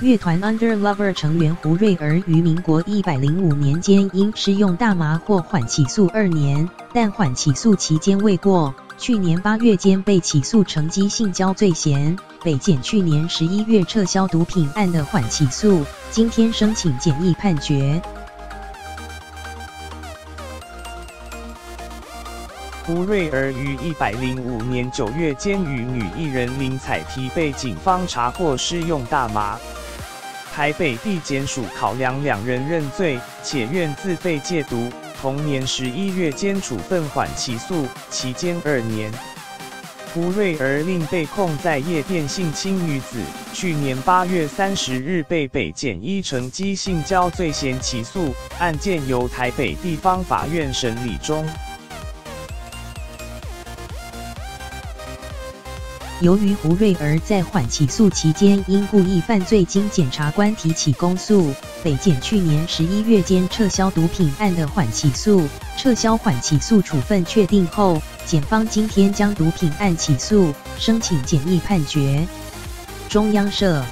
乐团 Under Lover 成员胡瑞儿于民国105年间因施用大麻获缓起诉2年，但缓起诉期间未过，去年8月间被起诉乘机性交罪嫌。北检去年11月撤销毒品案的缓起诉，今天申请简易判决。胡瑞儿于105年9月间与女艺人林采缇被警方查获施用大麻。台北地检署考量2人认罪，且愿自费戒毒，同年11月间处分缓起诉，期间2年。胡瑞儿另被控在夜店性侵女子，去年8月30日被北检依乘机性交罪嫌起诉，案件由台北地方法院审理中。由于胡瑞儿在缓起诉期间因故意犯罪经检察官提起公诉，北检去年11月间撤销毒品案的缓起诉，撤销缓起诉处分确定后，检方今天将毒品案起诉，申请简易判决。中央社